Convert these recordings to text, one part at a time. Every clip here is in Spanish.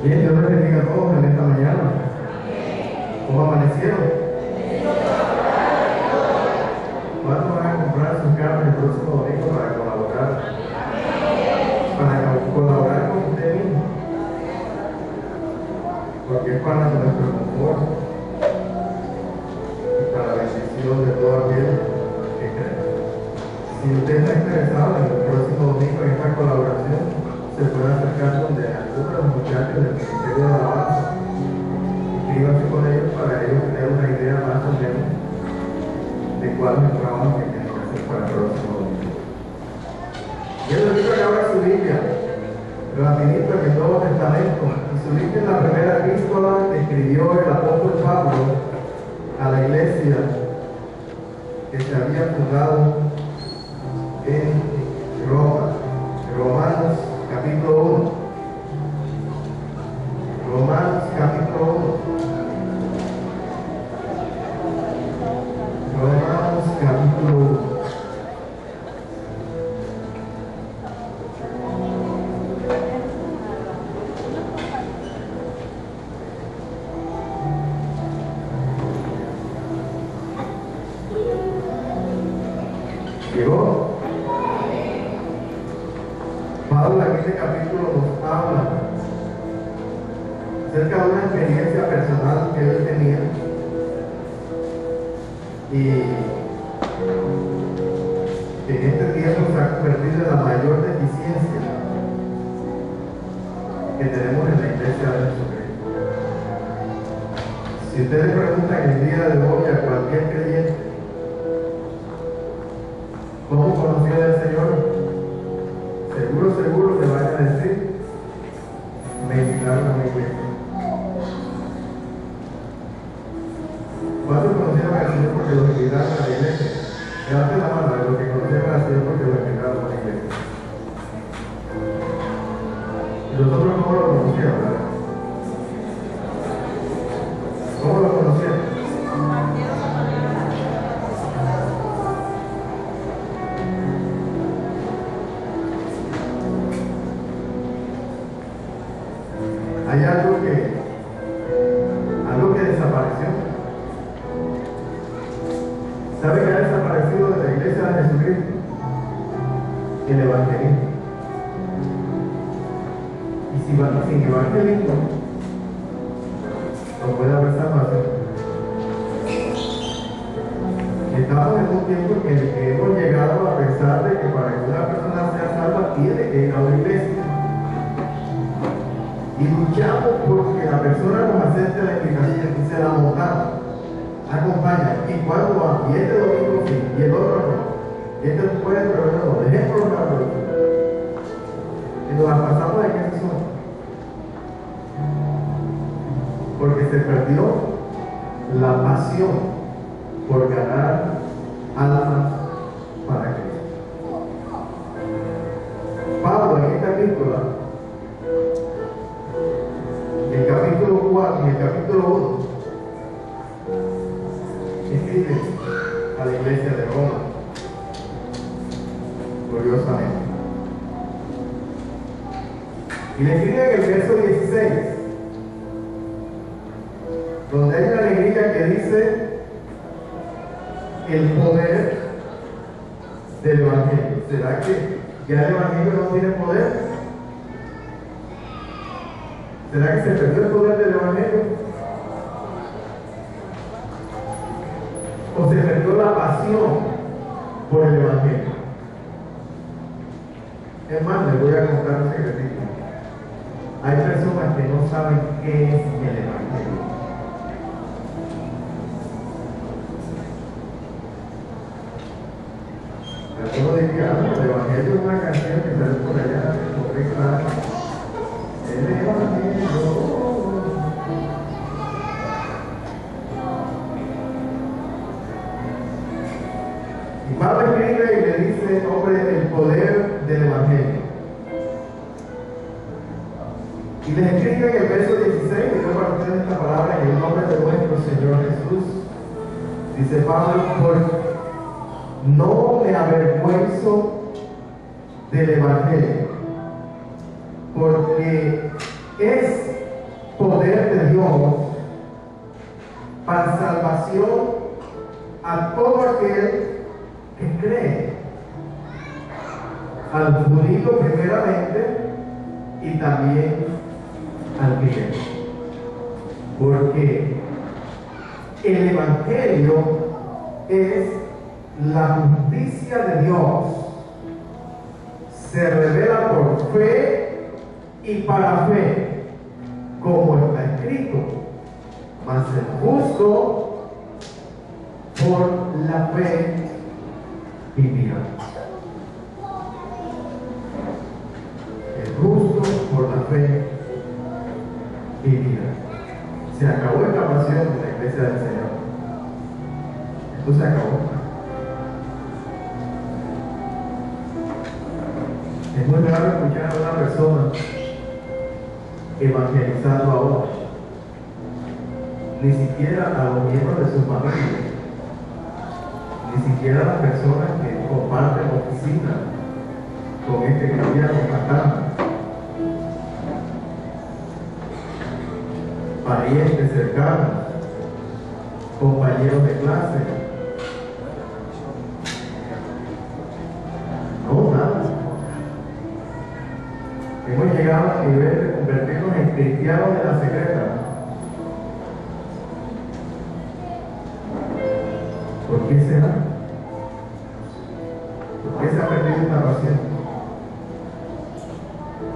Bien, Dios les bendiga a todos en esta mañana. ¿Cómo amanecieron? ¿Cuántos van a comprar sus carros el próximo domingo para colaborar? Para colaborar con usted mismo. Porque es para nuestro confort y para la bendición de todo aquel que cree. Si usted está interesado en el próximo domingo en esta colaboración, se puede acercar donde algunos de los muchachos del Ministerio de Alabanza. Inscríbase con ellos para ellos tener una idea más o menos de cuál es el trabajo que tienen que hacer para el próximo domingo. Y el libro que ahora su Biblia, rapidito en el Nuevo Testamento, y su Biblia es la primera epístola que escribió el apóstol Pablo a la iglesia que se había fundado en Roma. Romanos capítulo 1. Romanos capítulo 1. Romanos capítulo 1. ¿Llegó? Pablo en este capítulo nos habla acerca de una experiencia personal que él tenía y que en este tiempo se ha convertido en la mayor deficiencia que tenemos en la iglesia de Jesucristo. Si ustedes preguntan el día de hoy a cualquier creyente ¿cómo conoció al Señor? Seguro le van a decir, me invitaron a mi iglesia. ¿Cuántos conocieron al Señor porque lo invitaron a la iglesia? Levanten la mano de los que conocieron al Señor porque lo invitaron a la iglesia. ¿Y nosotros cómo lo conocieron? ¿Verdad? ¿Cómo lo conocieron? Hay algo que desapareció. ¿Sabe que ha desaparecido de la iglesia de Jesucristo? El evangelismo. Y sin evangelismo no puede haber salvación. Estamos en un tiempo en el que hemos llegado a pensar de que para que una persona sea salva tiene que ir a una iglesia. Y luchamos porque la persona nos acepte la invitación y se la montamos, acompaña. ¿Y cuándo va? Y este domingo sí, y el otro no. Y este puede, pero no, dejémoslo una vez. Y nos la pasamos de que son. Porque se perdió la pasión por ganar almas para Cristo. Pablo en esta epístola, el capítulo 4 y el capítulo 1 escribe a la iglesia de Roma, curiosamente. Y le escribe en el verso 16, donde hay una alegría que dice el poder del evangelio. ¿Será que ya el evangelio no tiene poder? ¿Será que se perdió el poder del evangelio? ¿O se perdió la pasión por el evangelio? Es más, les voy a contar un secretito. Hay personas que no saben qué es el evangelio. Algunos dirían, el evangelio es una canción que sale por allá, por claro. El evangelio. Y Pablo escribe y le dice, hombre, el poder del evangelio. Y les escribe en el verso 16, y yo para ustedes esta palabra en el nombre de nuestro Señor Jesús. Dice Pablo, no me avergüenzo del evangelio, porque es poder de Dios para salvación a todo aquel que cree, al judío primeramente y también al griego, porque el Evangelio es la justicia de Dios, se revela por fe y para fe, como está escrito, mas el justo por la fe vivirá. El justo por la fe vivirá. Se acabó esta pasión de la iglesia del Señor. Esto se acabó. Es muy raro escuchar a una persona evangelizando a otros, ni siquiera a los miembros de su familia, ni siquiera a las personas que comparten oficina con este cristiano fantasma, parientes cercanos, compañeros de clase. No, nada. Hemos llegado al nivel de convertirnos en cristianos de la secreta. ¿Por qué será? ¿Por qué se ha perdido esta pasión?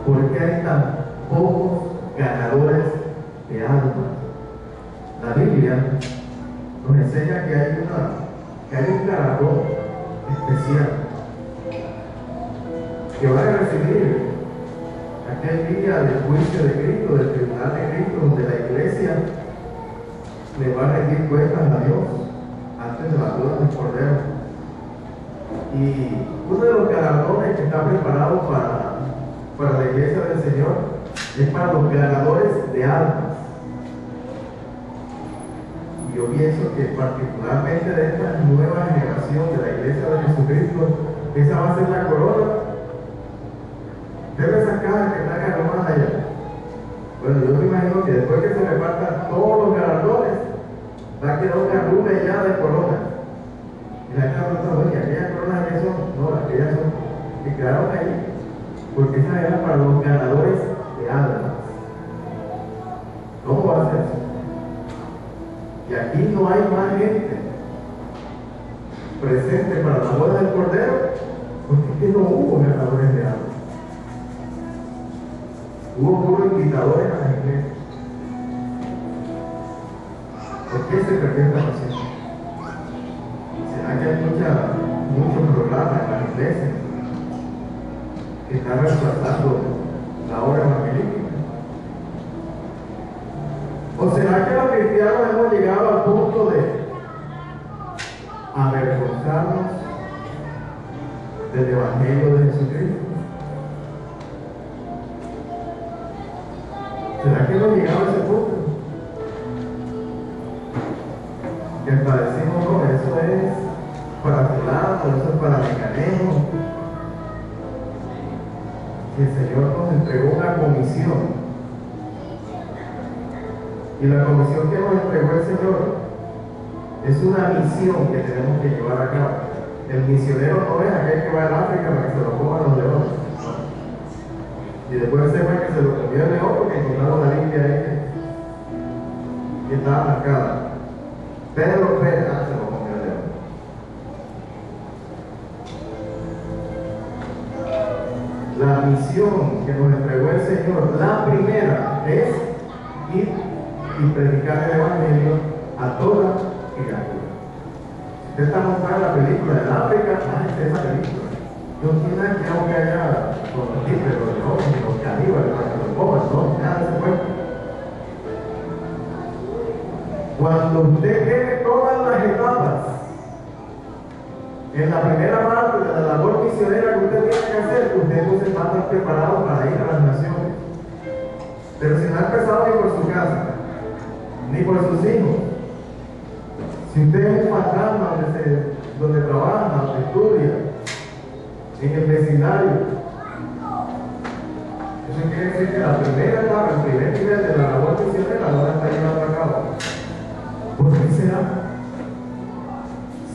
¿Por qué hay tan pocos ganadores de almas? La Biblia nos enseña que hay un galardón especial que van a recibir aquel día del juicio de Cristo, del tribunal de Cristo, donde la iglesia le va a rendir cuentas a Dios antes de la boda del Cordero. Y uno de los galardones que está preparado para la iglesia del Señor es para los ganadores de almas. Y yo pienso que particularmente de esta nueva generación de la iglesia de Jesucristo, esa va a ser la corona. Debe sacar que traiga nomás allá. Bueno, yo me imagino que después que se repartan todos los galardones, va a quedar una nube ya de coronas. Y la gente pregunta, oye, ¿aquellas coronas que son? No, aquellas son que quedaron ahí, porque esas eran para los ganadores de almas. ¿Cómo va a ser eso? Y aquí no hay más gente presente para la boda del Cordero, porque es que no hubo ganadores de almas. Hubo puros invitadores a la iglesia. ¿Por qué se perdió esta pasión? ¿Será que hay muchos programas en las iglesias que están reemplazando la obra evangelística? ¿O será que los cristianos hemos llegado al punto de avergonzarnos del Evangelio de Jesucristo? ¿Será que hemos llegado a ese punto? Que hasta decimos, no, eso es para fulano, eso es para mecanismo. Y el Señor nos entregó una comisión. Y la comisión que nos entregó el Señor es una misión que tenemos que llevar a cabo. El misionero no es aquel que va al África para que se lo coman los leones. Y después sepa que se lo comió el león porque encontraron la Biblia ahí que estaba marcada. Pedro Pérez se lo comió el león. La misión que nos entregó el Señor, la primera, es ir y predicar el Evangelio a toda criatura. Usted está mostrando la película del África, esa película. No tiene nada que haya con los títeres, los leones, los caníbales, los pobres, no, nada de ese cuento. Cuando usted tiene todas las etapas en la primera parte de la labor misionera que usted tiene que hacer, usted entonces va a estar preparado para ir a las naciones. Pero si no ha empezado ni por su casa, ni por sus hijos, si usted es un fantasma donde trabaja, donde estudia, en el vecindario, Eso quiere decir que la primera etapa, el primer nivel de la labor misionera no la está llevando a cabo. ¿Por qué será?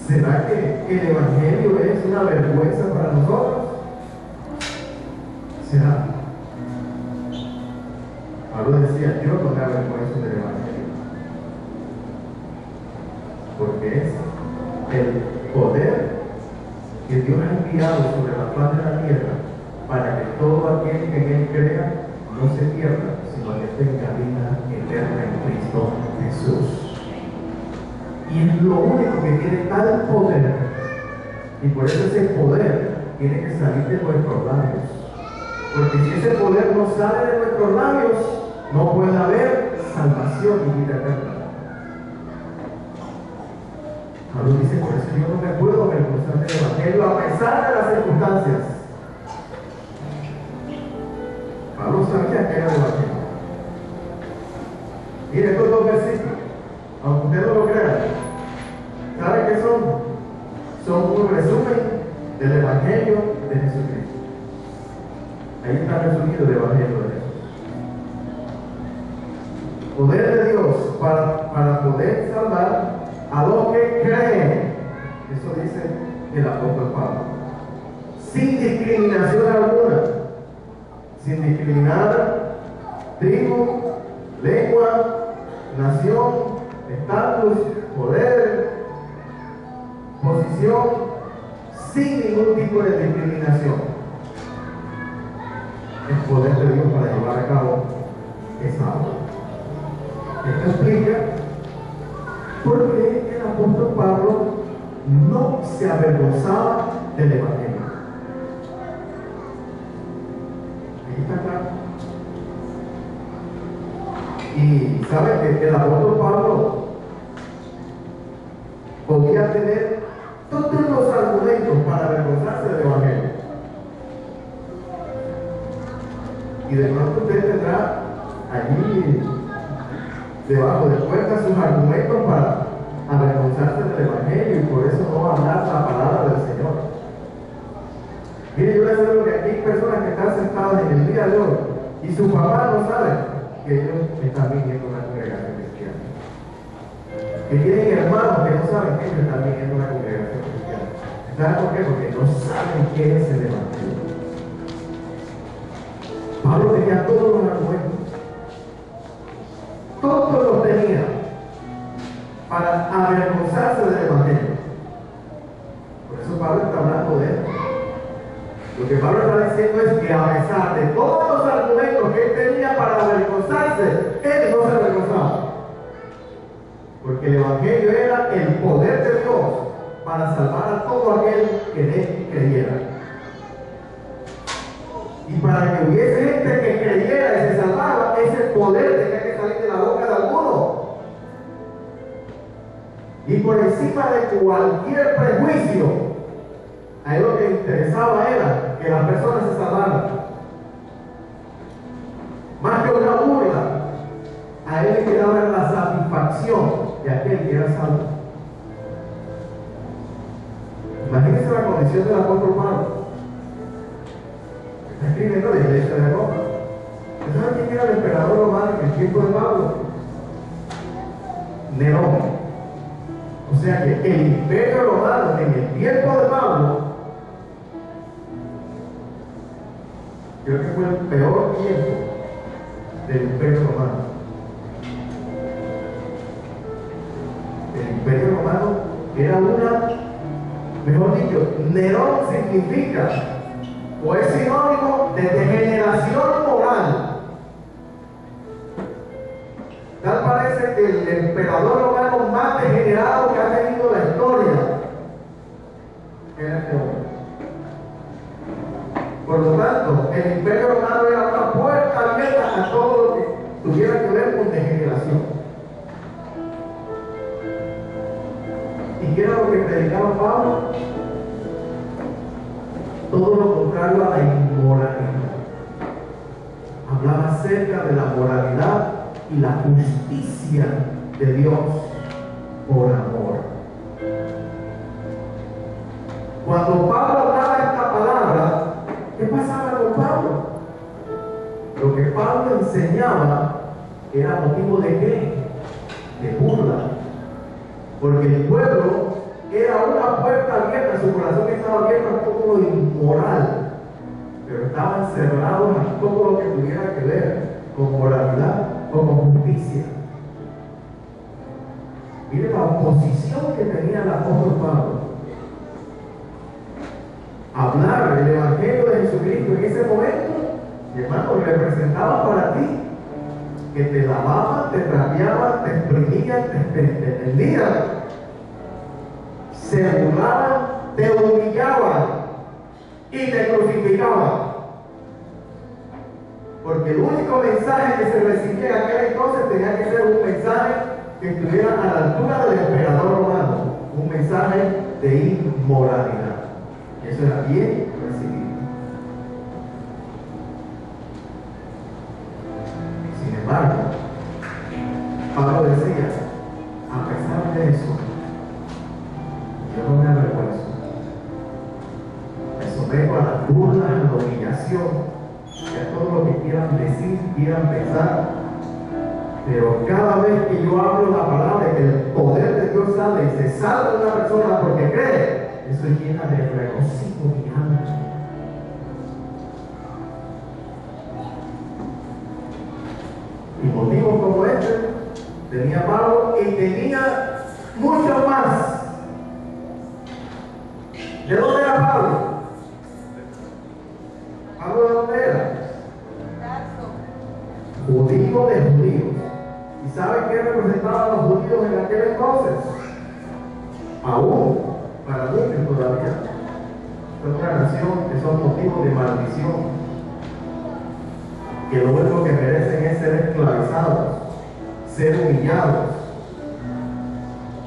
¿Será que el Evangelio es una vergüenza para nosotros? ¿Será? Pablo decía, yo no me avergüenzo del Evangelio, porque es el poder que Dios ha enviado sobre la faz de la tierra para que todo aquel que en él crea no se pierda, sino que tenga vida eterna en Cristo Jesús. Y es lo único que tiene tal poder, y por eso ese poder tiene que salir de nuestros labios, porque si ese poder no sale de nuestros labios, no puede haber salvación y vida eterna. Pablo dice, por eso yo no me puedo avergonzar del Evangelio a pesar de las circunstancias. Pablo sabía que era el Evangelio. Mire estos dos versículos, aunque usted no lo crea, ¿sabe qué son? Son un resumen del Evangelio de Jesucristo. Ahí está resumido el Evangelio de Jesús. Poder de Dios para poder salvar a los que creen. Eso dice el apóstol Pablo. Sin discriminación alguna. Sin discriminar tribu, lengua, nación, estatus, poder, posición, sin ningún tipo de discriminación. El poder de Dios para llevar a cabo esa obra. Esto explica por qué el apóstol Pablo no se avergonzaba del Evangelio. Ahí está claro. Y sabe que el apóstol Pablo podía tener todos los argumentos para avergonzarse del Evangelio. Y de pronto usted tendrá allí debajo de puertas sus argumentos para avergonzarse del Evangelio y por eso no hablar la palabra del Señor. Mire, yo le aseguro que aquí hay personas que están sentadas en el día de hoy y su papá no sabe que ellos están viniendo a una congregación cristiana. Que tienen hermanos que no saben que ellos están viniendo a una congregación cristiana. ¿Saben por qué? Porque no saben qué es el Evangelio. Pablo tenía todos los argumentos. Todos los tenía para avergonzarse del Evangelio. Por eso Pablo está hablando de él. Lo que Pablo está diciendo es que a pesar de todos los argumentos que él tenía para avergonzarse, él no se avergonzaba. Porque el Evangelio era el poder de Dios para salvar a todo aquel que en él creyera. Y para que hubiese gente que creyera y se salvara, ese poder tenía que salir de la boca de alguno. Y por encima de cualquier prejuicio, a él lo que le interesaba era que las personas se salvaran. Más que una burla, a él le quedaba la satisfacción de aquel que era salvo. Imagínense la condición del apóstol Pablo. Está escribiendo la iglesia de Roma. ¿Saben quién era el emperador romano en el tiempo de Pablo? Nerón. O sea que el imperio romano en el tiempo de Pablo, creo que fue el peor tiempo del imperio romano. El imperio romano era mejor dicho, Nerón significa o es sinónimo de degeneración moral. Tal parece que el emperador romano más degenerado que ha tenido la historia era este hombre. Por lo tanto, el imperio romano era una puerta abierta a todo lo que tuviera que ver con degeneración. ¿Y qué era lo que predicaba Pablo? Todo lo contrario a la inmoralidad. Hablaba acerca de la moralidad y la justicia de Dios por amor. Cuando Pablo hablaba esta palabra, ¿qué pasaba con Pablo? Pablo enseñaba era motivo de qué? De burla. Porque el pueblo era una puerta abierta, su corazón estaba abierto a todo lo inmoral, pero estaban cerrados a todo lo que tuviera que ver con moralidad o con justicia. Mire la oposición que tenía el apóstol Pablo. Hablar del Evangelio de Jesucristo en ese momento, hermano, representaba para ti que te lavaban, te trapeaban, te exprimían, te vendían, se burlaban, te humillaban y te crucificaban. Porque el único mensaje que se recibía en aquel entonces tenía que ser un mensaje que estuviera a la altura del emperador romano, un mensaje de inmoralidad. Eso era bien recibido. Sin embargo, Pablo decía, a pesar de eso, yo no me avergüenzo. Me someto a la burla, a la humillación, a todo lo que quieran decir, quieran pensar. Pero cada vez que yo hablo la palabra, que el poder de Dios sale y se salva de una persona porque cree, eso llena de regocijo mi alma. Y motivos como este tenía Pablo y tenía mucho más. ¿De dónde era Pablo? ¿Pablo de dónde era? Judío de judíos. ¿Y saben qué representaban los judíos en aquel entonces? Aún, para muchos todavía, es una nación que son motivos de maldición, que lo único que merecen es ser esclavizados, ser humillados.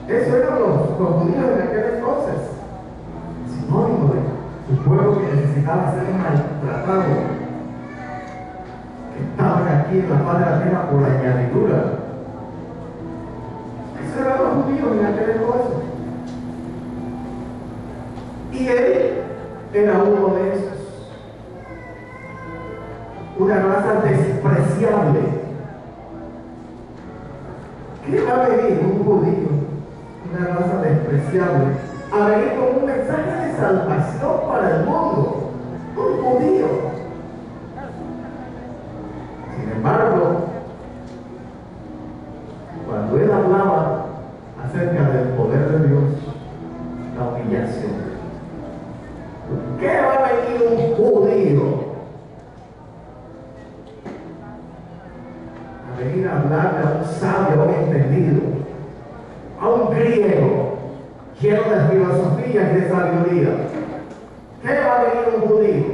Eso eran los judíos en aquel entonces, sinónimo de un pueblo que necesitaba ser maltratado, que estaban aquí en la faz de la tierra por la añadidura. Eso eran los judíos en aquel entonces. Y él era uno de esos. Una raza despreciable. ¿Qué va a venir un judío, una raza despreciable, a venir con un mensaje de salvación para el mundo? Un judío. Sin embargo, cuando él hablaba acerca del poder de Dios, la humillación. ¿Qué va a venir un judío a venir a hablarle a un sabio, a un entendido, a un griego lleno de filosofía y de sabiduría? ¿Qué va a venir un judío?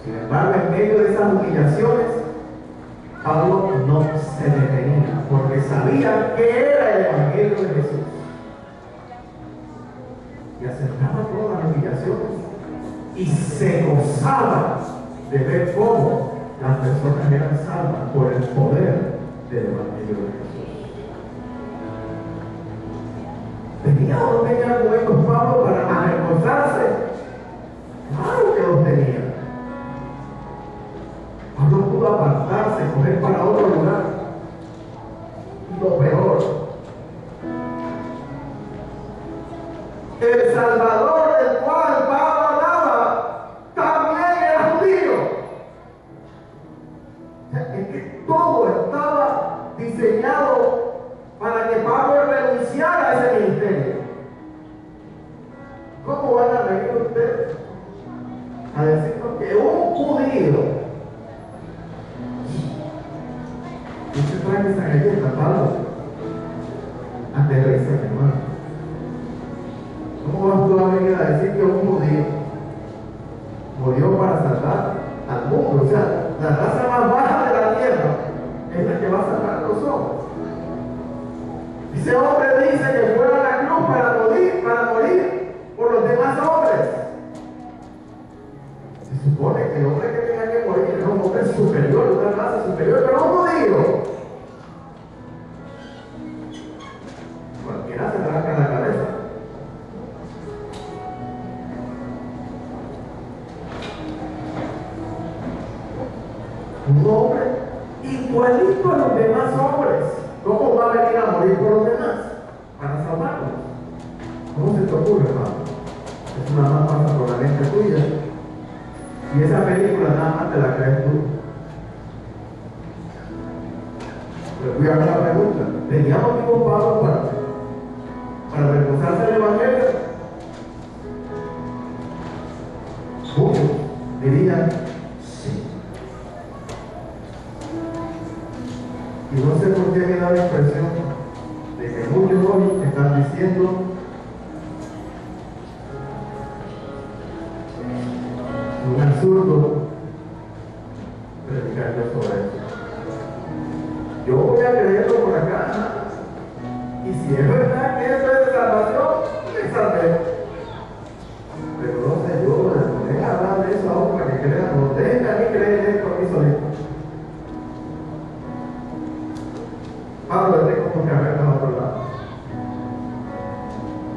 Sin embargo, en medio de esas humillaciones, Pablo no se detenía, porque sabía que era el Evangelio de Jesús. Y aceptaba todas las humillaciones y se gozaba de ver cómo las personas eran salvas por el poder del Evangelio de Jesús. ¿Tenía o no tenía argumentos Pablo para avergonzarse? Claro que los tenía. Pablo pudo apartarse, coger para otro lugar. Y lo peor, el Salvador del cual Pablo hablaba también era judío. Es que todo estaba diseñado para que Pablo renunciara a ese ministerio. ¿Cómo van a venir ustedes a decirnos que un judío usted trae esa galleta, Pablo? Aterriza, hermano. ¿Cómo vas tú a venir a decir que un judío murió para salvar al mundo? O sea, la raza más baja de la tierra es la que va a salvar a los hombres. Ese hombre dice que fue a la cruz para morir por los demás hombres. Se supone que el hombre que tenga que morir es un hombre superior, una raza superior, pero un judío. Cualquiera se arranca la cabeza. Un hombre igualito a los demás hombres. ¿Cómo va a venir a morir por los demás? Para salvarlos. ¿Cómo se te ocurre, hermano? Es una más pasa por la mente tuya. Y esa película nada más te la crees tú. Pero voy a hacer la pregunta. ¿Tenía motivo Pablo para avergonzarse del Evangelio? Muchos dirían sí. Y no sé por qué me da la impresión de que muchos hoy están diciendo un absurdo predicar yo sobre eso. Yo voy a creerlo por acá. Y si es verdad que eso es de salvación, me salvé. Pero no sé, yo les voy a hablar de eso ahora para que crean. No dejen a mí creer esto a mí solito. Pablo le tengo que haber a otro lado.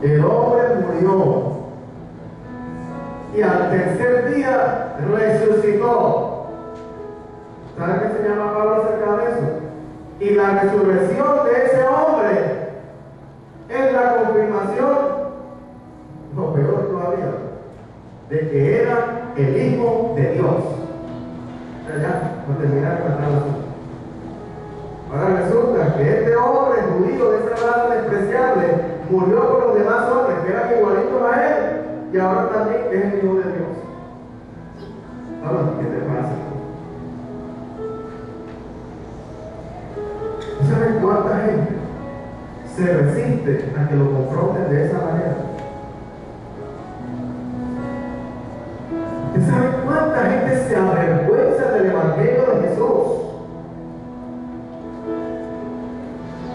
El hombre murió y al tercer día resucitó. ¿Sabe qué se llama Pablo acerca de eso? Y la resurrección de ese hombre es la confirmación, no, peor todavía, de que era el Hijo de Dios. Pero ya, no terminar de matar la suya. Ahora resulta que este hombre judío de esa raza despreciable murió por los demás hombres que eran igualitos a él, y ahora también es el Hijo de Dios. Ahora, ¿qué te pasa? ¿Sabes cuánta gente se resiste a que lo confronten de esa manera? ¿Sabes cuánta gente se avergüenza del Evangelio de Jesús?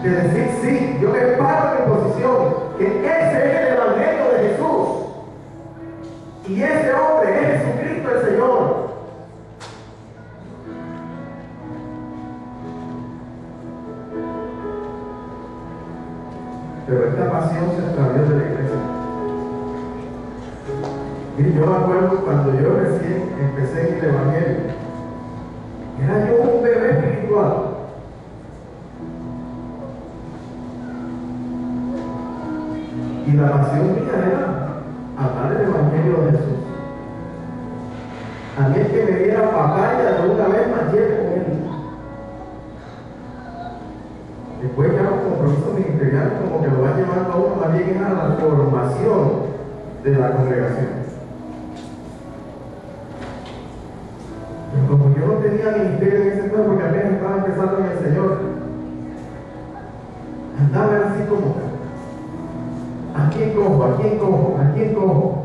De decir, sí, yo me paro en mi posición, que ese es el Evangelio de Jesús. Y ese hombre es Jesucristo el Señor. Pero esta pasión se extravió de la iglesia. Y yo me acuerdo cuando yo recién empecé en el Evangelio, era yo un bebé espiritual. Y la pasión mía era hablar del Evangelio de Jesús. A mí el que me diera papaya de una vez más lleve con él. Después ya los compromisos ministeriales como que lo van llevando a uno más bien a la formación de la congregación. Pero como yo no tenía ministerio en ese tiempo, porque apenas estaba empezando en el Señor, andaba así como, ¿a quién cojo? ¿A quién cojo? ¿A quién cojo?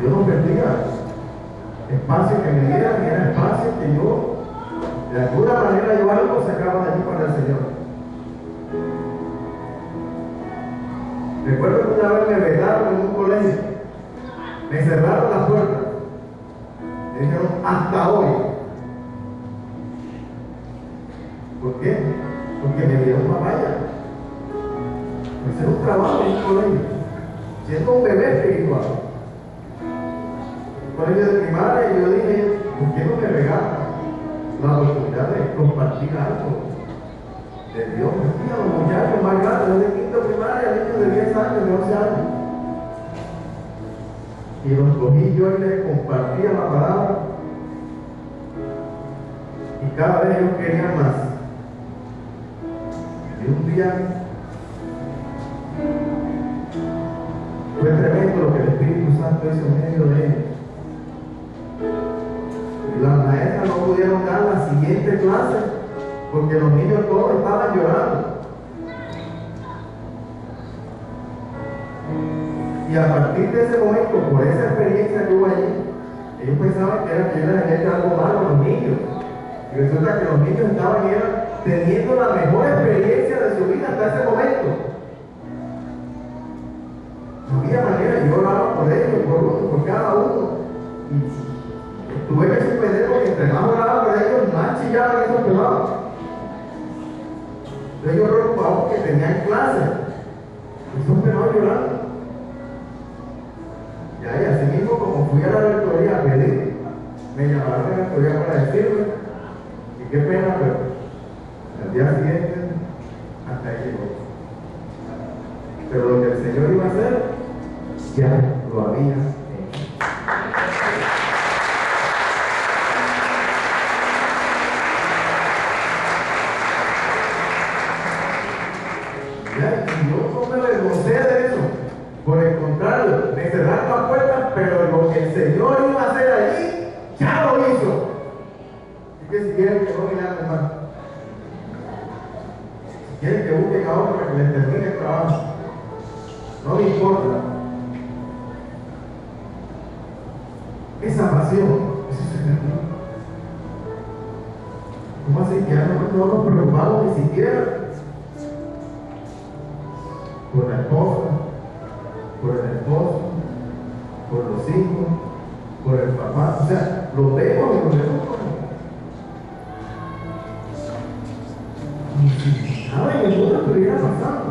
Yo no perdía espacio que me dieran, era espacio que yo, de alguna manera, yo algo sacaba de allí para el Señor. Recuerdo que una vez me vetaron en un colegio, me cerraron la puerta, me dijeron, hasta hoy. ¿Por qué? Porque me dieron papaya. Me hicieron un trabajo en un colegio, siendo un bebé espiritual. Colegio de primaria, y yo dije, ¿por qué no me regalan la oportunidad de compartir algo de Dios? Mira, los muchachos más grandes, de quinto primaria, niños de 10 años, de 11 años. Y los cogí yo y les compartía la palabra. Y cada vez ellos querían más. Y un día fue tremendo lo que el Espíritu Santo hizo en medio de ellos. Las maestras no pudieron dar la siguiente clase porque los niños todos estaban llorando. Y a partir de ese momento, por esa experiencia que hubo allí, ellos pensaban que yo les había hecho algo malo a los niños. Y resulta que los niños estaban teniendo la mejor experiencia de su vida hasta ese momento. No había manera, yo oraba por ellos, por cada uno. Y tuve que suspender porque entre más oraba por ellos, más chillaban esos pelados. Entonces yo preocupaba porque tenían clase. Esos pelados llorando. Ya me llamaron a la autoridad para decirme, y qué pena, pero al día siguiente hasta ahí llegó. Pero lo que el Señor iba a hacer, ya lo había hecho. Y yo no me avergoncé de eso. Por el contrario, me cerraron las puertas, pero lo que el Señor iba a hacer allí, ya lo hizo. Así que si quieren que no me hagan más, si quieren que busquen a otro para que les termine el trabajo, no me importa. Esa pasión, eso se termina. ¿Cómo así? Que ya no nos preocupamos ni siquiera por la esposa, por el esposo, por los hijos, por el papá. O sea, lo vemos y lo vemos como si nada en el mundo estuviera pasando.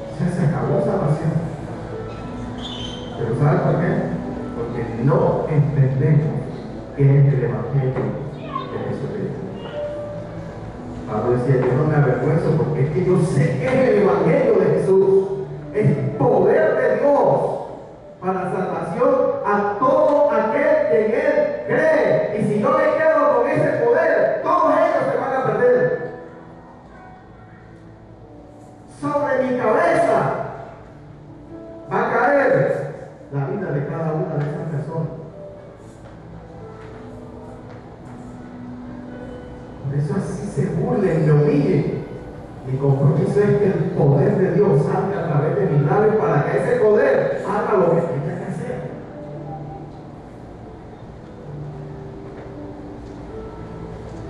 O sea, se acabó esa pasión. Pero ¿sabes por qué? Porque no entendemos qué es el Evangelio de Jesucristo. Pablo decía, yo no me avergüenzo porque es que yo sé que es el Evangelio de Jesús. Es poder de Dios para salvación a todo aquel que en Él cree. Y si yo me quedo con ese poder, todos ellos se van a perder. Sobre mi cabeza va a caer la vida de cada una de esas personas. Por eso así se burlen, me humillen. Mi compromiso es que el poder de Dios salga a través de mis labios para que ese poder haga lo que tenga que hacer.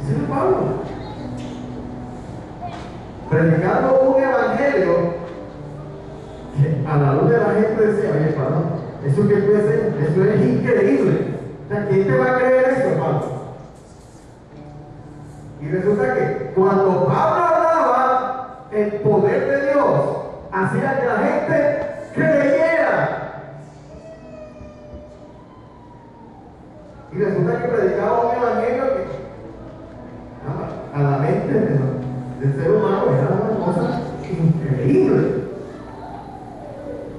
Ese es Pablo. Predicando un evangelio que a la luz de la gente decía, oye, Pablo, eso que tú haces, eso es increíble. O sea, ¿quién te va a creer eso, Pablo? Y resulta que cuando Pablo hablaba, el poder de Dios hacía que la gente creyera. Y resulta que predicaba un evangelio que a la mente del ser humano era una cosa increíble.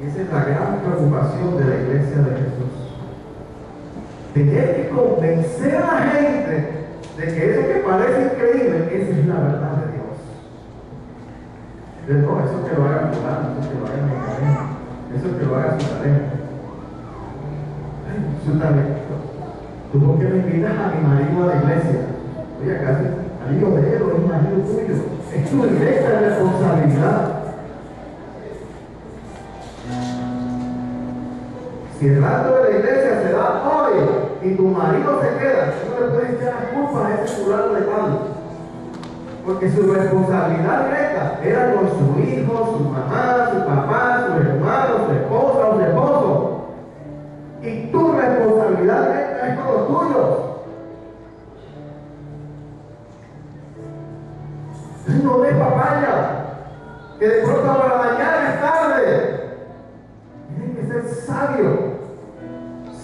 Y esa es la gran preocupación de la iglesia de Jesús. Tener que convencer a la gente de que eso que parece increíble, esa es la verdad de Dios. Entonces, no, eso que lo haga fulano, eso que lo haga Mecanén, eso que lo haga Sutarén. Sutarén, ¿tú por qué me invitas a mi marido a la iglesia? Oye, acaso al hijo de él o es marido tuyo. Es tu directa responsabilidad. Si el rato de la iglesia se da hoy y tu marido se queda, no le puedes echar la culpa a ese fulano de tal. Porque su responsabilidad directa era con su hijo, su mamá, su papá, su hermano, su esposa o su esposo. Y tu responsabilidad directa es con los tuyos. No des papaya, que de pronto para mañana es tarde. Tienes que ser sabio.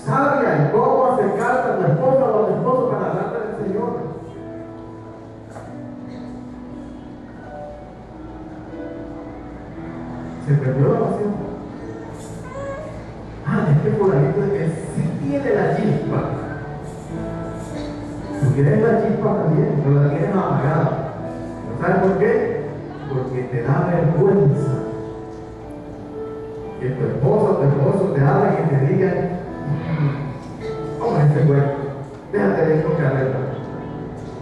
Sabia en cómo acercarte a tu esposa o a tu esposo para hablarte del Señor. Se perdió la pasión. Es que fulanito de que sí tiene la chispa. Tú quieres la chispa también, pero la tienes apagada. ¿Sabes por qué? Porque te da vergüenza que tu esposo o tu esposo te hablen y te digan, ¿cómo es este cuerpo? Déjate de esto que arregla.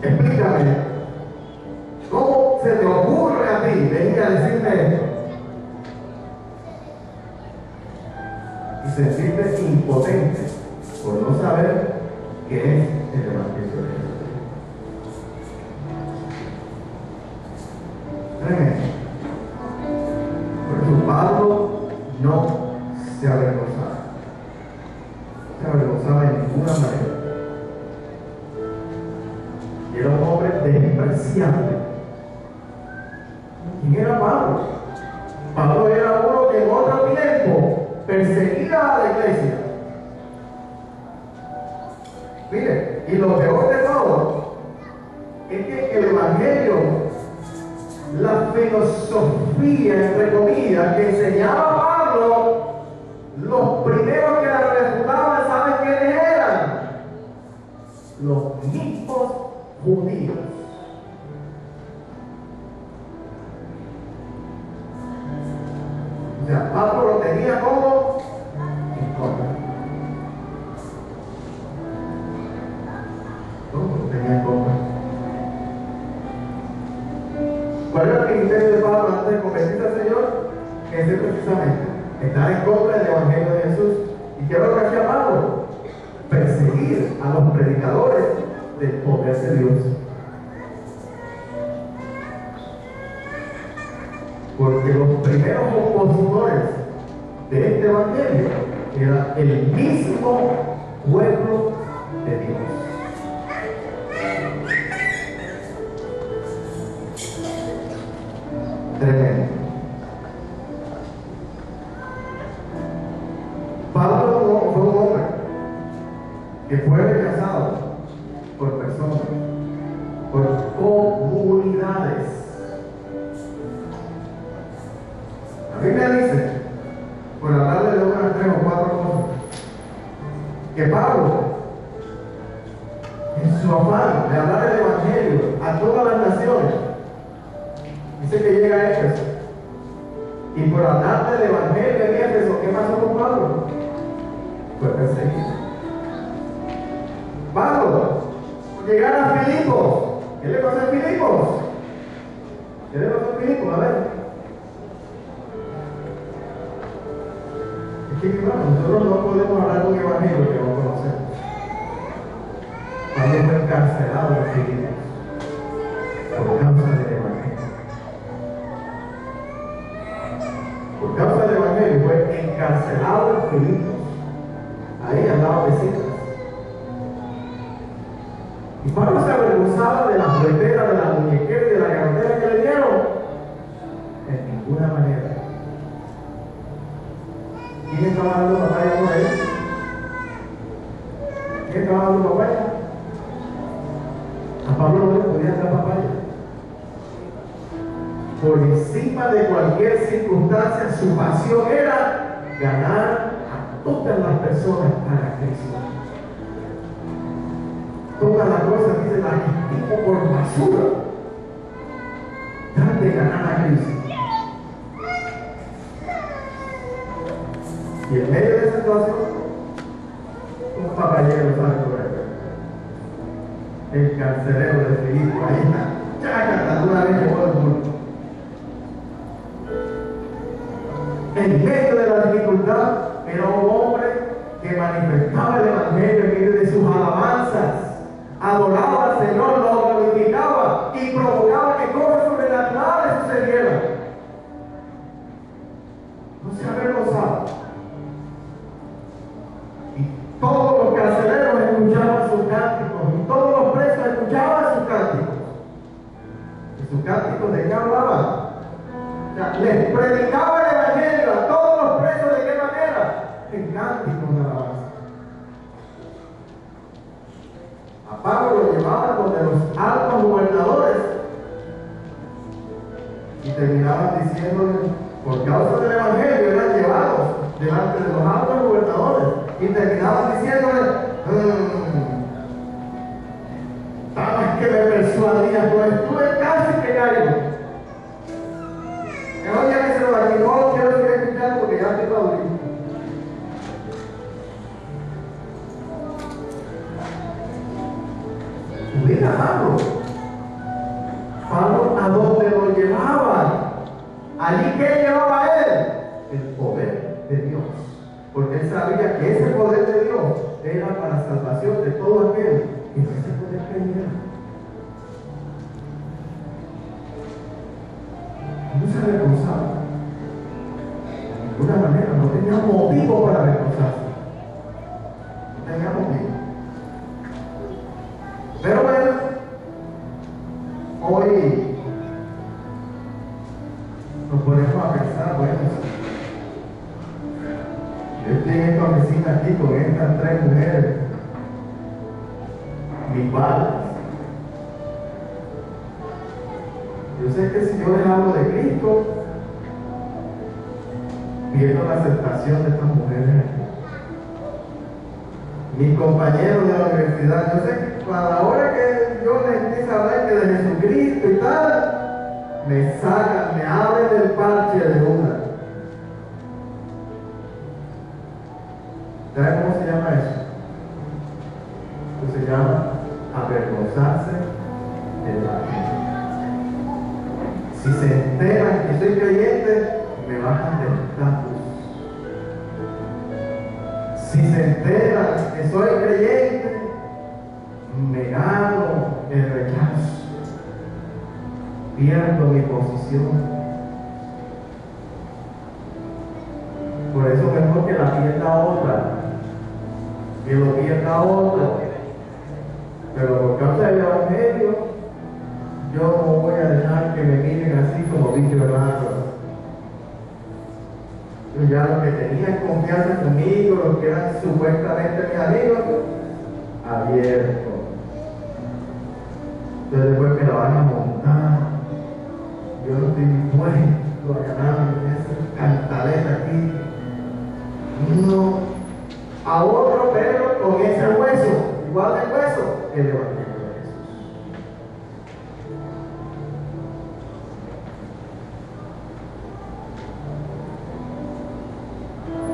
Explícame, ¿cómo se te ocurre a ti venir a decirme esto? Y sentirte impotente por no saber qué es el Evangelio de Jesús. Tremendo. Por eso Pablo no se avergonzaba. Se avergonzaba en ninguna manera. Y era un hombre despreciable. ¿Quién era Pablo? Pablo era uno que en otro tiempo perseguía a la iglesia. Mire, y lo peor de todo es que el Evangelio, la filosofía, entre comillas, que enseñaba Pablo, los primeros que la refutaban, ¿saben quiénes eran? Los mismos judíos. O sea, Pablo lo tenía como en contra. Todo lo tenía en contra. ¿Cuál era el ministerio de Pablo antes de convertirse al Señor? Ese precisamente, estar en contra del Evangelio de Jesús. ¿Y qué era lo que hacía Pablo? Perseguir a los predicadores del poder de Dios. Porque los primeros opositores de este Evangelio era el mismo pueblo de Dios. Tremendo. Pablo fue un hombre que fue rechazado por personas, por comunidades. La Biblia dice, por hablarle de unas 3 o 4 cosas, que Pablo, en su afán de hablar el Evangelio a todas las naciones, dice que llega a Éfeso, y por hablar del Evangelio en Éfeso, ¿qué pasó con Pablo? Fue perseguido. Pablo, llegar a Filipos, ¿qué le pasó a Filipos? ¿Qué le pasó a Filipos? A ver. Es que claro, nosotros no podemos hablar de un evangelio que no conocemos. Pablo fue encarcelado en Filipos por causa del evangelio. Por causa del evangelio fue encarcelado en Filipos. Ahí al lado de Citras. Y Pablo se avergonzaba de las letras, de la muñequera y de la cartera que le dieron. En ninguna manera. ¿Quién estaba dando papaya por ahí? ¿Quién estaba dando papaya? A Pablo no le podían dar papaya. Por encima de cualquier circunstancia, su pasión era ganar a todas las personas para Cristo. Todas las cosas que se las estimo por basura. Trate de ganar a Cristo. Y en medio de esa situación, un papayero sale por ahí. El carcelero de Filipo, ahí está. Chácata, una vez llegó el mundo. En medio de la dificultad, era un hombre que manifestaba el Evangelio en medio de sus alabanzas. Adoraba al Señor, lo glorificaba y provocaba que cosas sobrenaturales sucedieran. No se avergonzaba. Y todos los carceleros escuchaban sus cánticos, y todos los presos escuchaban sus cánticos. ¿Y sus cánticos de qué hablaban? O sea, les predicaba el Evangelio a todos los presos. ¿De qué manera? En cánticos de alabanza. A Pablo lo llevaban donde los altos gobernadores y terminaban diciéndole, por causa del Evangelio, eran llevados delante de los altos gobernadores y terminaban diciéndole, sabes que me persuadía, pues estuve casi que caigo. Mejor ya que se lo aquí, no lo quiero seguir escuchando porque ya estoy favorito. Mira, Pablo, ¿a dónde lo llevaban? Allí que llevaba a él el poder de Dios, porque él sabía que ese poder de Dios era para la salvación de todo aquel que ese poder tenía. No se avergonzaba de ninguna manera, no tenía motivo para avergonzarse, no tenía motivo. Pero bueno, hoy nos ponemos a pensar, bueno, yo estoy en esta oficina aquí con estas 3 mujeres mis balas. Yo sé que si yo les hablo de Cristo, pierdo la aceptación de estas mujeres aquí. Mis compañeros de la universidad, yo sé que a la hora que yo les empiezo a hablar que de Jesucristo y tal, me sacan, me abren del parche de una. ¿Saben cómo se llama eso? Eso se llama avergonzarse de la gente. Si se enteran que soy creyente, me bajan del estatus. Si se enteran que soy creyente, me gano el rechazo. Pierdo mi posición. Por eso mejor que la pierda otra, que lo pierda otro. Pero por causa del Evangelio, yo no voy a dejar que me miren así como bicho de rato. Yo ya los que tenían confianza conmigo, los que eran supuestamente mis amigos, abierto. Entonces después me la van a montar. Yo no estoy dispuesto a ganarme esa cantaleta aquí. No. A otro, pero con ese hueso, igual de hueso, el Evangelio de Jesús.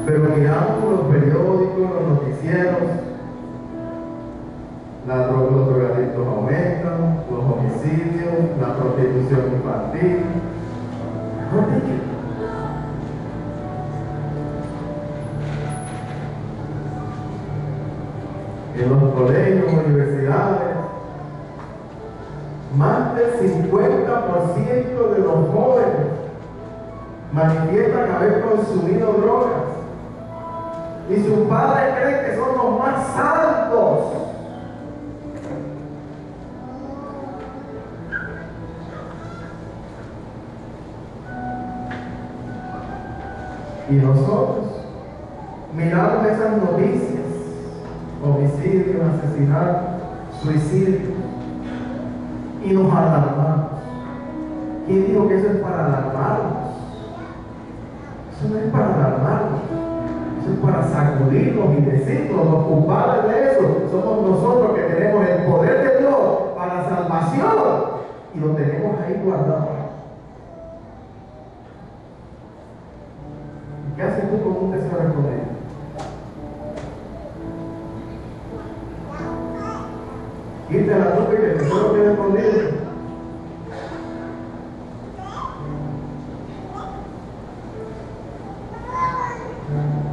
Pero miramos los periódicos, los noticieros, los drogadictos aumentan, los homicidios, la prostitución infantil. Mejor dicho, en los colegios, universidades, más del 50% de los jóvenes manifiestan haber consumido drogas. Y sus padres creen que son los más santos. Y nosotros miramos esas noticias, homicidios, asesinatos, suicidios, y nos alarmamos. ¿Quién dijo que eso es para alarmarnos? Eso no es para alarmarnos. Eso es para sacudirnos y decirnos, los culpables de eso somos nosotros que tenemos el poder de Dios para salvación y lo tenemos ahí guardado. ¿Y qué haces tú con un tesoro escondido? Irte a la tumba y que el tesoro quede escondido.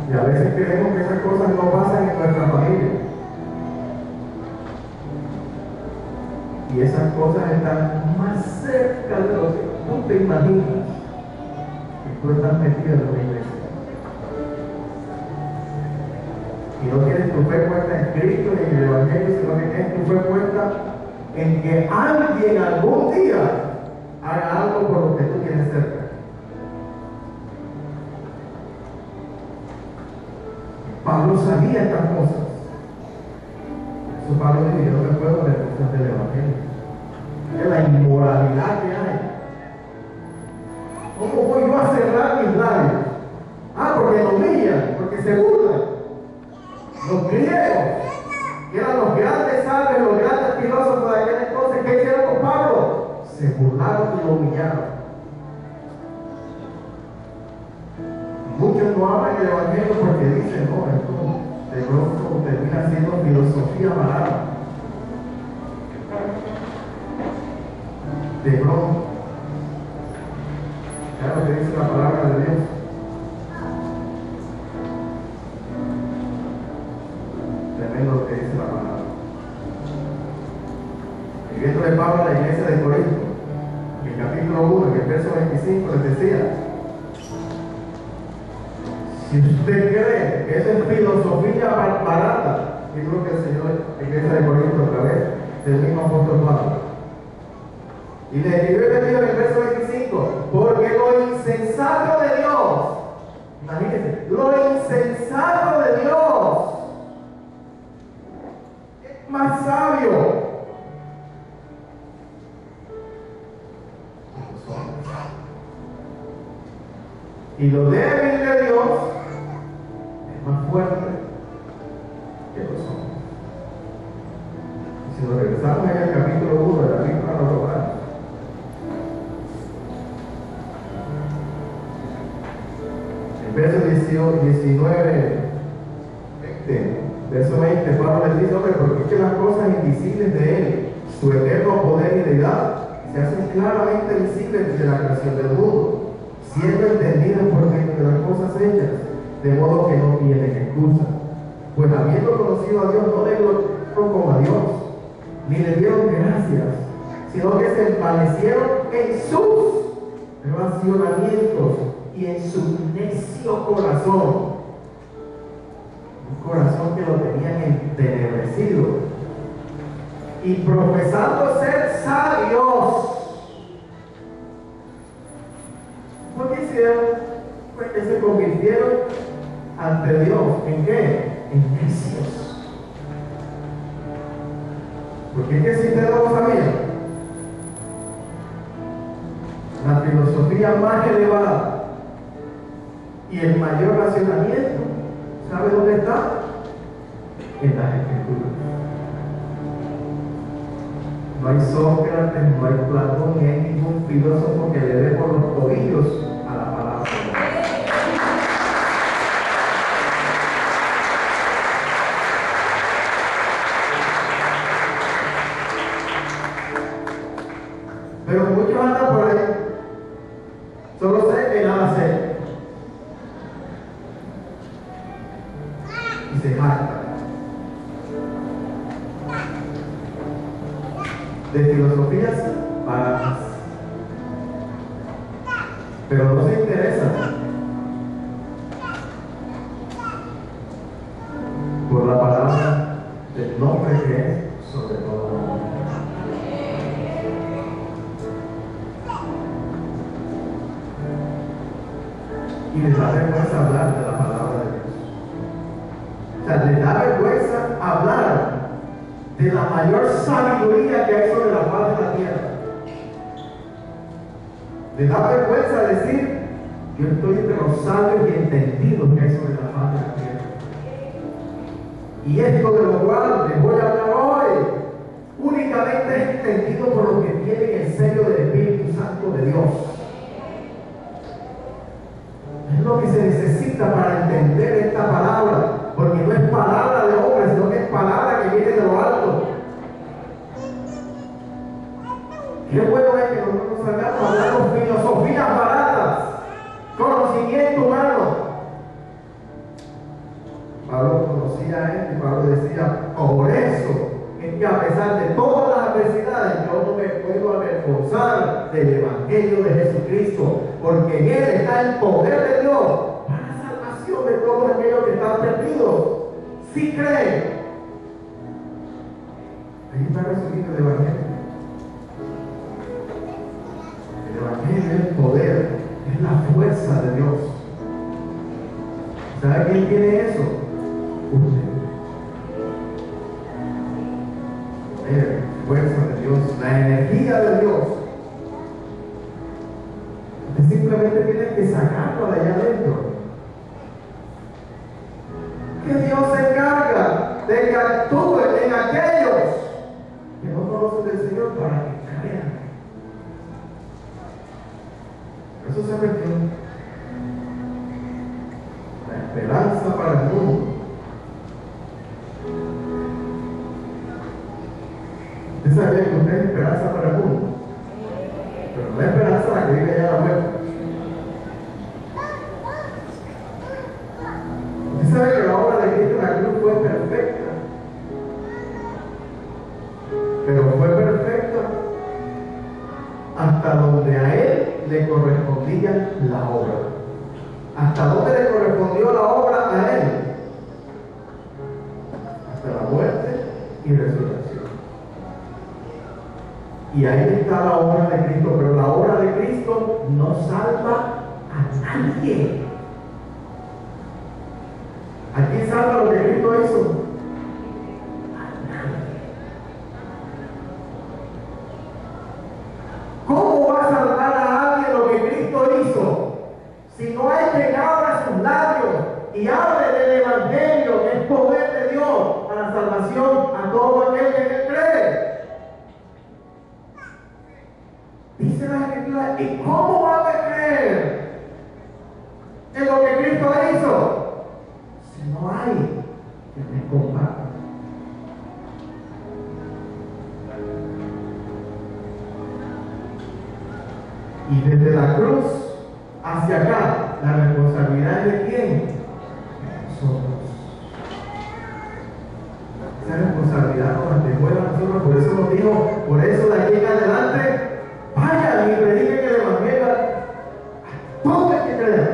Y a veces creemos que esas cosas no pasan en nuestra familia. Y esas cosas están más cerca de lo que tú te imaginas. Y tú estás metido en una iglesia. Y no tienes tu fe puesta en Cristo ni en el Evangelio, sino que tienes tu fe puesta en que alguien algún día haga algo por lo que tú tienes cerca. Pablo sabía estas cosas. Eso Pablo dijo: yo no me puedo avergonzar del Evangelio. Es la inmoralidad que hay. ¿Cómo voy yo a cerrar mis labios? Porque me humillan, porque se burlan. Los griegos, que eran los grandes sabios, los grandes filósofos de aquel entonces, ¿qué hicieron con Pablo? Se burlaron y lo humillaron. Muchos no hablan el Evangelio porque dicen: no, esto de pronto termina siendo filosofía barata. De pronto. Ya lo que dice la palabra de Dios. Tremendo lo que dice la palabra. Escribiéndole Pablo a la iglesia de Corinto, en el capítulo 1, en el verso 25, les decía: si usted cree que eso es filosofía barata, y creo que el Señor, la iglesia de Corinto otra vez, del mismo apóstol Pablo. Y le escribió en el verso 25: porque lo insensato de Dios, imagínense, lo insensato de Dios es más sabio Y lo débil de Dios es más fuerte que los hombres. Si nos regresamos en el capítulo 1 de la Biblia a los Romanos, en verso 19, verso 20, Pablo les dice: hombre, porque es que las cosas invisibles de Él, su eterno poder y deidad, se hacen claramente visibles desde la creación del mundo, siendo entendidas por medio de las cosas hechas, de modo que no tienen excusa. Pues habiendo conocido a Dios, no le glorificaron como a Dios, ni le dieron gracias, sino que se envanecieron en sus racionamientos y en su necio corazón. Un corazón que lo tenían entenebrecido. Y profesando ser sabios, ¿por qué hicieron? Pues que se convirtieron ante Dios. ¿En qué? En necios. Porque es que si ustedes lo sabían, la filosofía más elevada y el mayor racionamiento, ¿sabe dónde está? En las Escrituras. No hay Sócrates, no hay Platón, ni hay ningún filósofo que le dé por los tobillos a la palabra de Dios. Pero muchos andan por ahí. Solo sé que nada sé. Y se jactan de filosofías baratas, pero no se interesan por la palabra del nombre que es sobre todo nombre. Y les da vergüenza hablar de la palabra de Dios. O sea, les da vergüenza hablar de la mayor sabiduría que hay sobre la faz de la tierra. Les da vergüenza decir: yo estoy entre los sabios y entendidos que hay sobre la faz de la tierra. Y esto de lo cual les voy a hablar hoy, únicamente es entendido por los que tienen el sello del Espíritu Santo de Dios. Es lo que se necesita para entender esta palabra, porque no es palabra de hombre, sino que es palabra que viene de lo alto. Qué bueno es que nosotros salgamos hablando filosofías baratas, conocimiento humano. Pablo conocía a él y Pablo decía: por eso es que a pesar de todas las adversidades, yo no me puedo avergonzar del Evangelio de Jesucristo, porque en él está el poder de Dios para la salvación de todos aquellos que están perdidos. Si creen, ahí está resumido el Evangelio. El Evangelio es el poder, es la fuerza de Dios. ¿Sabe quién tiene eso? Usted. Fuerza de Dios, la energía de Dios. Usted simplemente tiene que sacarlo de allá adentro. Que Dios se encarga de que actúe en aquellos que no conocen del Señor para que crean. Eso se metió. La esperanza para el mundo. ¿Usted sabía que usted es esperanza para el mundo? Pero no es esperanza la que vive allá a la vuelta. ¿Usted sabe que la obra de Cristo en la cruz fue perfecta? Pero fue perfecta hasta donde a Él le correspondía la obra. ¿Hasta dónde le correspondió la obra a Él? Hasta la muerte y resurrección. Y ahí está la obra de Cristo, pero la obra de Cristo no salva a nadie. ¿A quién salva lo que Cristo hizo? A nadie. ¿Cómo va a salvar a alguien lo que Cristo hizo si no hay Dice la Escritura, ¿y cómo van a creer en lo que Cristo hizo si no hay que me comparta? Y desde la cruz hacia acá, la responsabilidad es de quién? De nosotros. Esa responsabilidad nos dejó a nosotros, por eso nos dijo, por eso de aquí en adelante, vayan y prediquen el Evangelio a todo el que crea.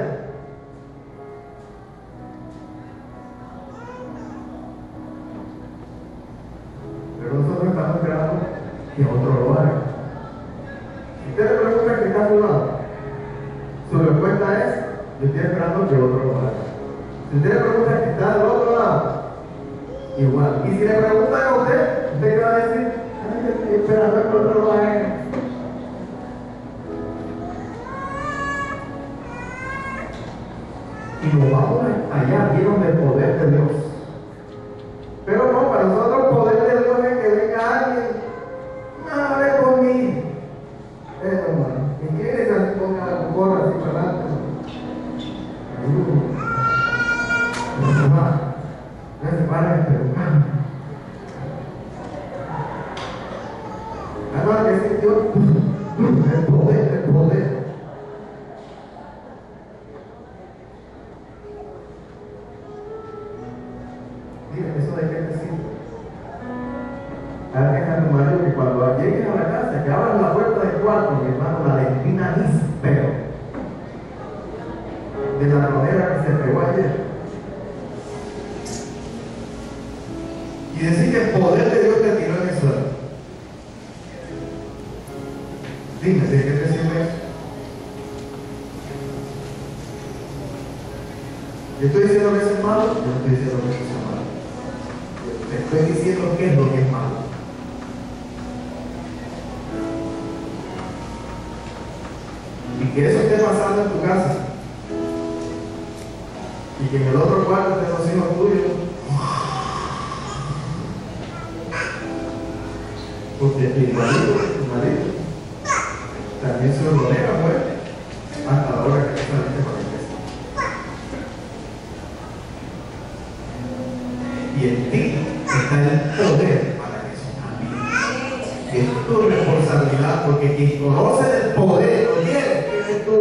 Pero nosotros estamos esperando que otro lo haga. Si usted le pregunta que está a su lado, su respuesta es, yo estoy esperando que otro lo haga. Si usted le pregunta que está del otro lado, igual. Y si le preguntan a usted, usted va a decir, ay, yo estoy esperando que otro lo haga. Y nos vamos allá llenos del poder de Dios. Pero no, para nosotros el poder de Dios es que venga alguien, hable conmigo. Hermano, y quiere que se ponga la gorra así para adelante. No se para, pero hermano, que ese Dios, el poder, el poder. Eso de qué te sirve. Ahora deja a tu marido que cuando llegues a la casa, que abras la puerta del cuarto, mi hermano, la despina pero de la manera que se pegó ayer. Y decir que el poder de Dios te tiró en el suelo. Dime, ¿de qué te sirve eso? Yo estoy diciendo que eso es malo, yo no estoy diciendo que eso es malo. Te estoy diciendo qué es lo que es malo. Y que eso esté pasando en tu casa. Y que en el otro cuarto estén los hijos tuyos. Porque tu marido, también se lo nega, pues, hasta la hora que tú saliste para la iglesia. Y en ti está el poder para que eso cambie. Es tu responsabilidad, porque quien conoce el poder lo tiene, eres tú.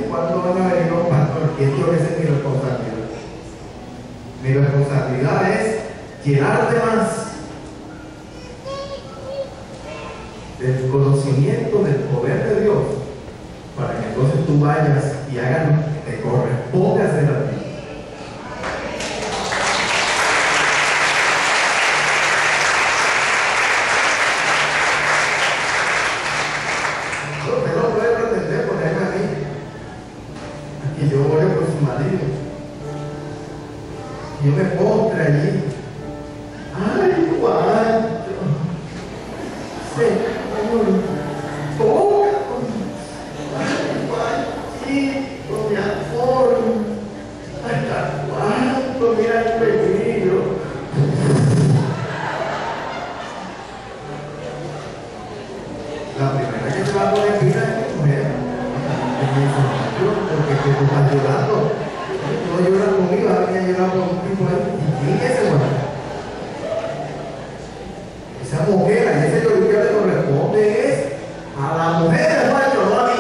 ¿Cuándo van a venir los pastores? Y esto es mi responsabilidad. Mi responsabilidad es llenarte más del conocimiento del poder de Dios, para que entonces tú vayas y hagas lo que te corresponde hacer a ti. Usted no puede pretender ponerme a mí y yo ore por su marido. Yo me postre allí. Ay, cuánto. Señor, toca. Ay, cuánto, mi amor. Hasta cuánto, mira el peligro. La primera que se va a poner pila es mi mujer. Es mi información, porque tú estás llorando. No lloras conmigo, ahora me ha llorado con un tipo ahí. ¿Quién es ese hermano? Esa mujer, a ese llorito que le corresponde es a la mujer, hermano, no a mí.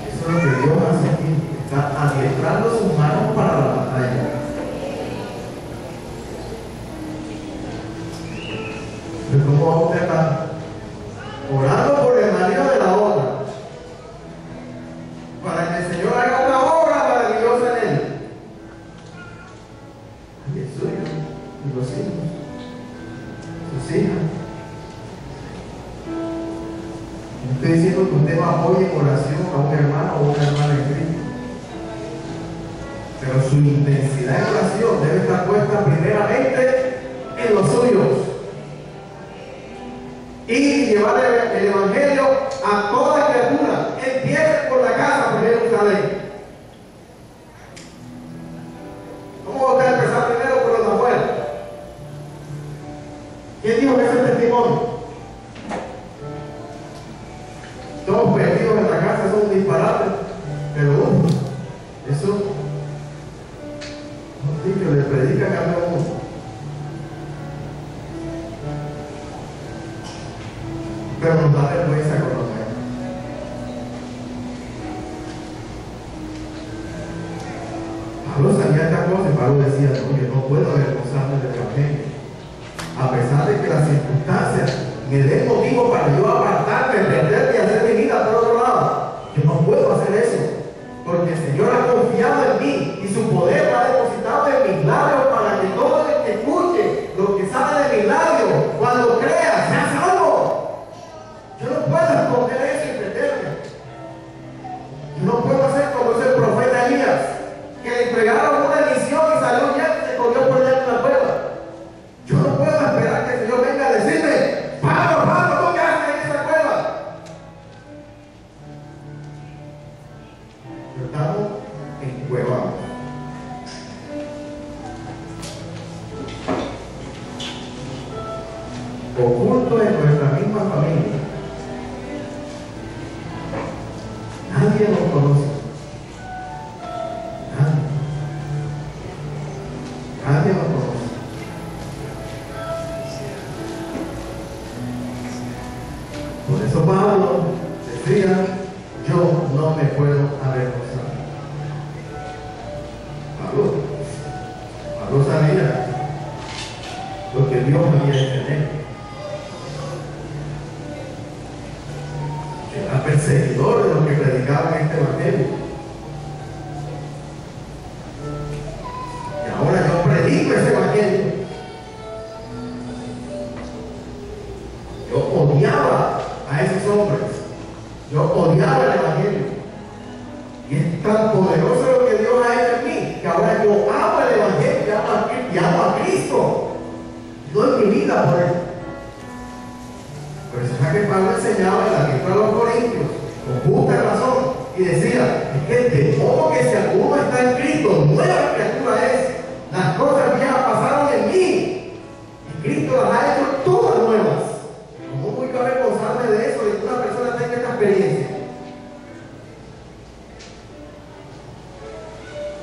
Eso es lo que Dios hace aquí. Está adiestrando sus manos para la batalla. Pero ¿cómo va usted acá? Orando por el marido de la otra, para que el Señor haga una obra maravillosa en él. Y el suyo, y los hijos, sus hijas. No estoy diciendo que usted no apoye en oración a un hermano o una hermana en Cristo, pero su intensidad en oración debe estar puesta primeramente en los suyos y llevar el evangelio a toda criatura. Empiece por la casa, por Jerusalén. ¿Cómo va a empezar primero por los de afuera? ¿Quién dijo que ese testimonio? Todos perdidos en la casa, eso es un disparate. Pero eso sí que le predican a todo el mundo. Pero nos da vergüenza con los demás. Pablo sabía esta cosa y Pablo decía, no, yo no puedo avergonzarme del evangelio. A pesar de que las circunstancias me den motivo para yo apartarme, perderme y hacer mi vida por otro lado, yo no puedo hacer eso. Porque el Señor ha confiado en mí y su poder lo ha depositado en mis labios para que todo el que escuche lo que sale de mis labios, cuando crea, sea salvo. Yo no puedo esconder eso y perderme. Yo no puedo hacer como ese profeta Elías, que le entregaron una misión y salió ya y se corrió por dentro de la cueva. Yo no puedo esperar que el Señor venga a decirme, Pablo, Pablo, ¿tú qué haces en esa cueva? Estamos encuevados. Ocultos en nuestra misma familia. Nadie nos conoce. Nadie nos conoce. Por eso Pablo decía, yo no me puedo avergonzar. Pablo sabía lo que Dios había hecho en él. Era perseguidor de los que predicaban este evangelio. Y ahora yo predico ese evangelio. Yo odiaba a esos hombres. Yo odiaba el evangelio. Y es tan poderoso lo que Dios ha hecho en mí, que ahora yo amo el evangelio y amo a Cristo. Doy mi vida por él. Por eso es que Pablo enseñaba en la epístola a los Corintios, con justa razón, y decía, es que de modo que si alguno está en Cristo, nueva criatura es. Las cosas viejas pasaron en mí, y Cristo las ha hecho todas nuevas. ¿Cómo voy a avergonzarme de eso, de que una persona tenga esta experiencia?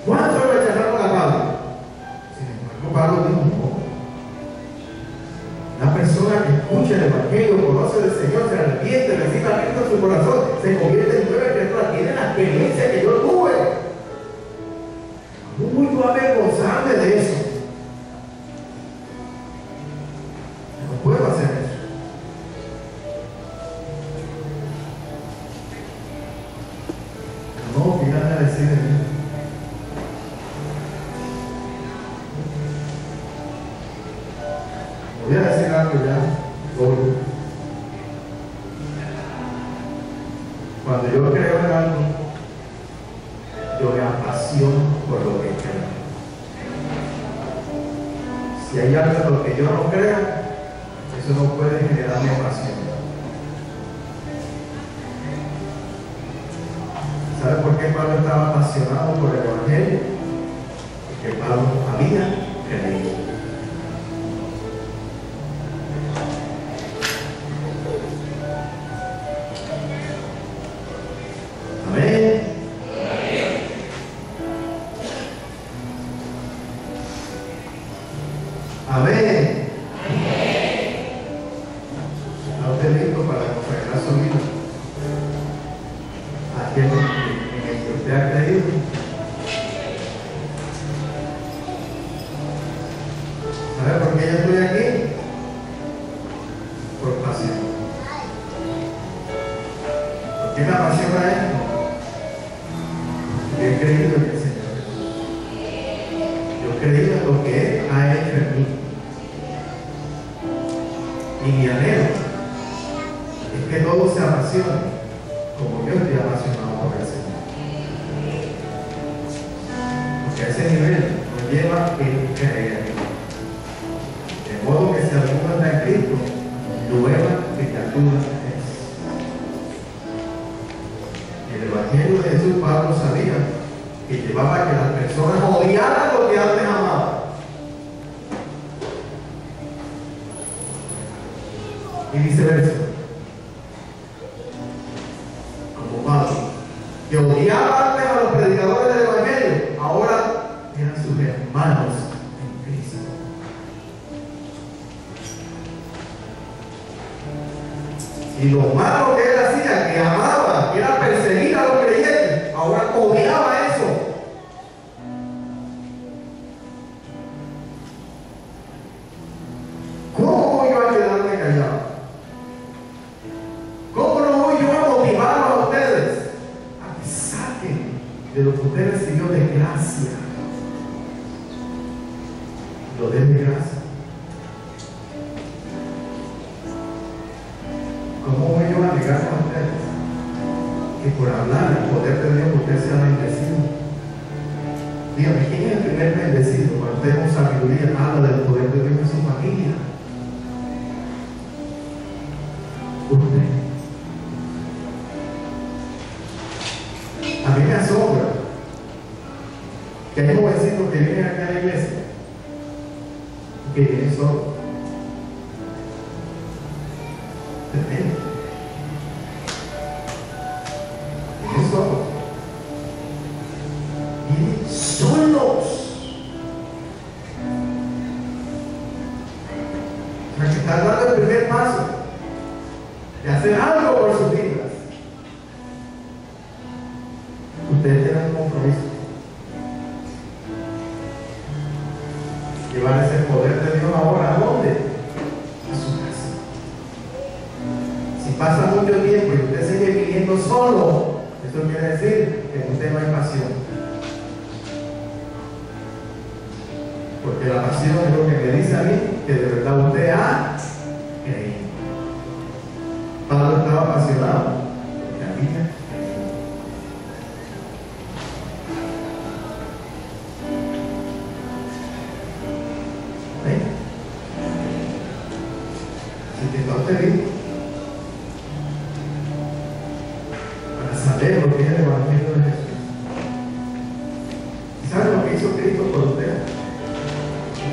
¿Cuántos rechazaron a Pablo? Sin embargo, Pablo dijo, no. Una persona que escucha el evangelio, conoce del Señor, se arrepiente, recibe a Cristo en su corazón, se convierte en nueva criatura, tiene la experiencia que yo tuve. ¿Cómo voy yo a avergonzarme de eso? No puedo hacer eso. No, fíjate a decir de mí. Voy a decir algo ya, obvio. Cuando yo creo en algo, yo me apasiono por lo que creo. Si hay algo en lo que yo no creo, eso no puede generarme pasión. ¿Sabe por qué Pablo estaba apasionado por el evangelio? Porque Pablo había creído. Amén. ¿Está usted listo para consagrar su vida a aquel en el que usted ha creído? ¿Sabe por qué yo estoy aquí? Por pasión. ¿Por qué me apasiona esto? Yo he creído en el Señor. Yo he creído en lo que Él ha hecho en mí. Y mi anhelo es que todos se apasionen como yo estoy apasionado por el Señor. Porque a ese nivel nos lleva el creer. De modo criatura es. El Evangelio de Jesús, Pablo sabía que llevaba a que las personas odiaran lo que antes amaban. Y viceversa. Como Pablo, que odiaba antes a los predicadores del Evangelio, ahora eran sus hermanos en Cristo. Y lo malo que él hacía, que amaba, que era perseguir a los creyentes, ahora odiaba eso. ¿Cómo voy yo a quedarme callado? ¿Cómo no voy yo a motivar a ustedes a que saquen de lo que ustedes recibió de gracia? Lo den de gracia. ¿Cómo voy yo a negar a ustedes que por hablar del poder de Dios usted sea bendecido? Dígame, ¿quién es el primer bendecido? Cuando usted con sabiduría habla del poder de Dios en su familia. Usted. A mí me asombra que hay jovencitos que vienen aquí a la iglesia y que vienen solos. Tremendo. Vienen solos. Vienen solos. O sea, que están dando el primer paso de hacer algo por sus vidas. Ustedes tienen un compromiso. Llevar ese poder de Dios ahora, ¿a dónde? A su casa. Si pasa mucho tiempo y usted sigue viviendo solo, eso quiere decir que en usted no hay pasión. Porque la pasión es lo que me dice a mí que de verdad usted ha creído. Pablo estaba apasionado porque había. Si te no te vi para saber lo que es el Evangelio de Jesús. ¿Y sabe lo que hizo Cristo por usted?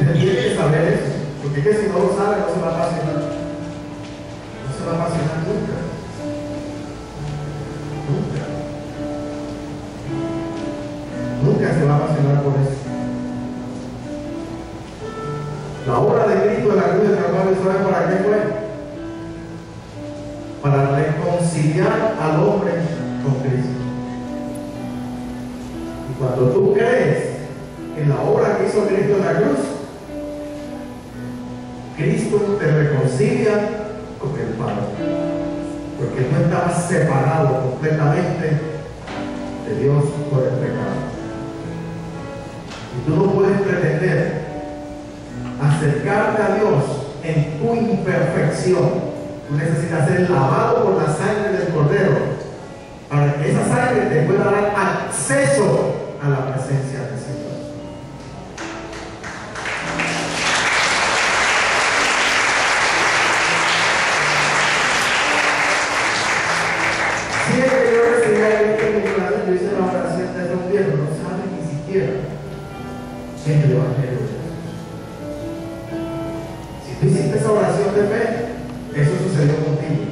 Usted tiene que saber eso, porque es que si no lo sabe no se va a apasionar. No se va a apasionar nunca. Nunca. Nunca se va a apasionar por eso. La obra de Cristo en la cruz del Calvario, ¿sabe para qué fue? Para reconciliar al hombre con Cristo. Y cuando tú crees en la obra que hizo Cristo en la cruz, Cristo te reconcilia con el Padre. Porque tú estabas separado completamente de Dios por el pecado. Y tú no puedes pretender acercarte a Dios en tu imperfección. Tú necesitas ser lavado por la sangre del Cordero para que esa sangre te pueda dar acceso a la presencia del Señor. Siempre que yo recibí a Cristo en mi corazón, yo hice la oración de un viejo, no sabe ni siquiera qué es el Evangelio de Dios. Si tú hiciste esa oración de fe, eso sucedió contigo.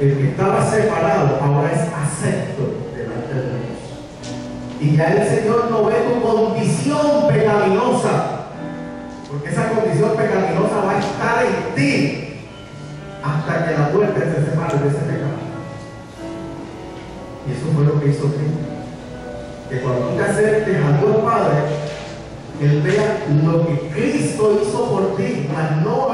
El que estaba separado ahora es acepto delante de Dios. Y ya el Señor no ve tu condición pecaminosa, porque esa condición pecaminosa va a estar en ti hasta que la muerte se separe de ese pecado. Y eso fue lo que hizo Cristo. Que cuando tú te acerques a Dios Padre, Él vea lo que Cristo hizo por ti, mas no